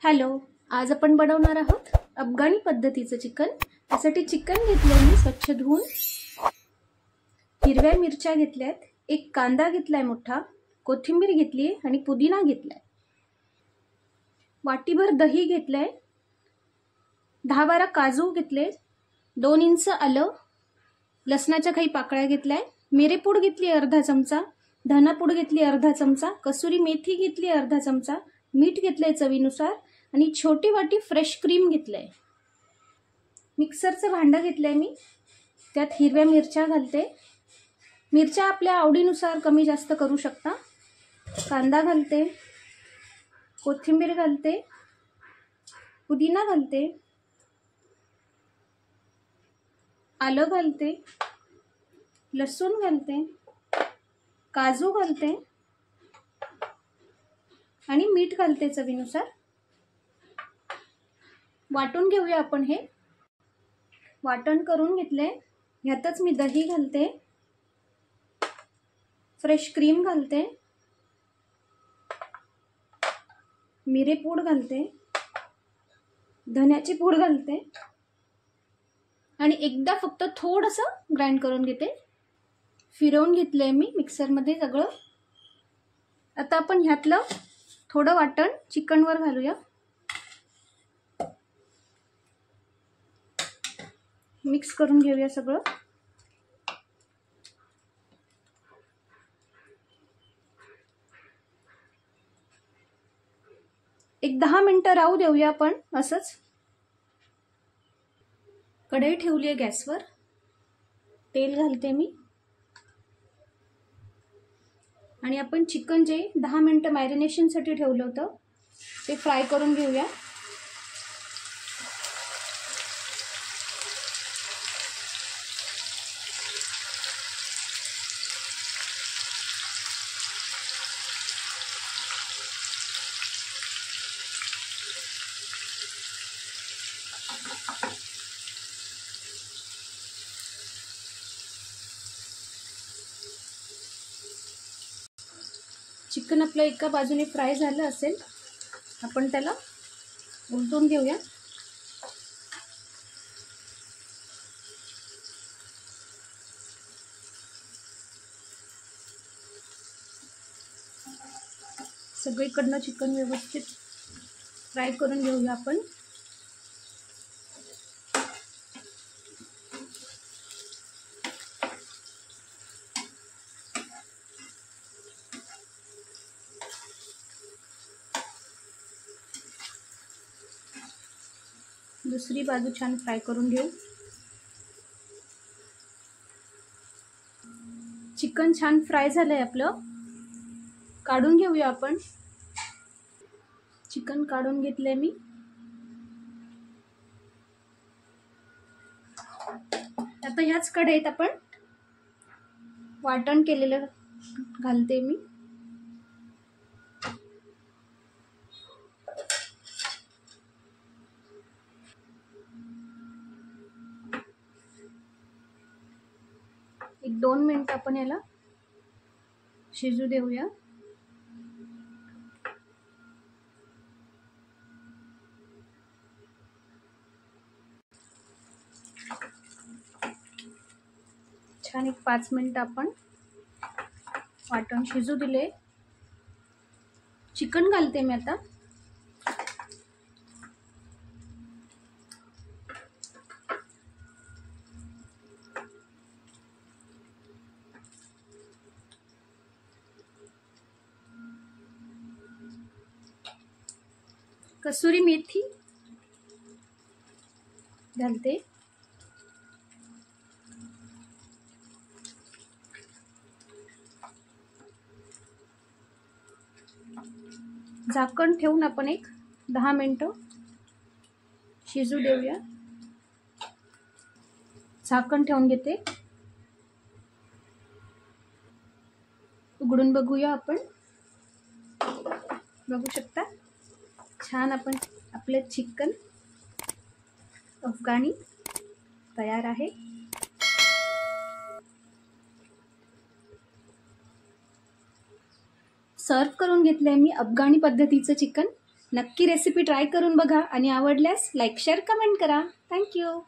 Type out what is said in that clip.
Hello, आज आपण बनवणार आहोत अफगाणी पद्धतीचं चिकन। त्यासाठी चिकन घेतलंय मी स्वच्छ धुवून, हिरव्या मिरच्या घेतल्यात, एक कांदा घेतलाय मोठा, कोथिंबीर घेतली आणि पुदिना घेतलाय, वाटीभर दही घेतलंय, 10-12 काजू घेतले, 2 इंच आलं, लसणाच्या काही पाकळ्या घेतलाय, मिरेपूड घेतली अर्धा चमचा, धनापूड घेतली अर्धा चमचा, कसुरी मेथी घेतली अर्धा चमचा, मीठ घेतलंय चवीनुसार आणि छोटी वाटी फ्रेश क्रीम घेतलंय। मिक्सरचं भांडं घेतलंय मी, त्यात हिरव्या मिरच्या घालते, मिरच्या आपल्या आवडीनुसार कमी जास्त करू शकता। कांदा घालते, कोथिंबीर घालते, पुदिना घालते, आलं घालते, लसूण घालते, काजू घालते आणि मीठ घालते चवीनुसार। वाटून घेऊया आपण। हे वाटण करून घेतले, ह्यातच मी दही घालते, फ्रेश क्रीम घालते, मिरेपूड घालते, धन्याची पूड घालते आणि एकदा फक्त थोडंसं ग्राइंड करून घेते। फिरवून घेतलंय मी मिक्सरमध्ये सगळं। आता आपण ह्यातलं थोडं वाटण चिकनवर घालूया, मिक्स करून घेऊया सगळं। एक 10 मिनिटं राहू देऊया आपण असंच। कढई ठेवली आहे गॅसवर, तेल घालते मी आणि आपण चिकन जे 10 मिनिटं मॅरिनेशनसाठी ठेवलं होतं ते फ्राय करून घेऊया। चिकन आपलं एका बाजूने फ्राय झालं असेल, आपण त्याला उलटून घेऊया। सगळीकडनं चिकन व्यवस्थित फ्राय करून घेऊया आपण। दुसरी बाजू छान फ्राय करून घेऊ। चिकन छान फ्राय झालंय आपलं, काढून घेऊया आपण। चिकन काढून घेतलंय मी। आता ह्याच कढईत आपण वाटण केलेलं घालते मी। एक 2 मिनिट आपण याला शिजू देऊया। छान एक 5 मिनिट आपण वाटण शिजू दिले। चिकन घालते मी आता। कसुरी मेथी घालते, झाकण ठेवून आपण एक 10 मिनिटं शिजू देऊया। झाकण ठेवून घेते, उघडून बघूया आपण। बघू शकता छान आपले चिकन अफगाणी तयार आहे। सर्व करून घेतलंय मी अफगाणी पद्धतीचं चिकन। नक्की रेसिपी ट्राय करून बघा आणि आवडल्यास लाईक शेअर कमेंट करा. थँक्यू.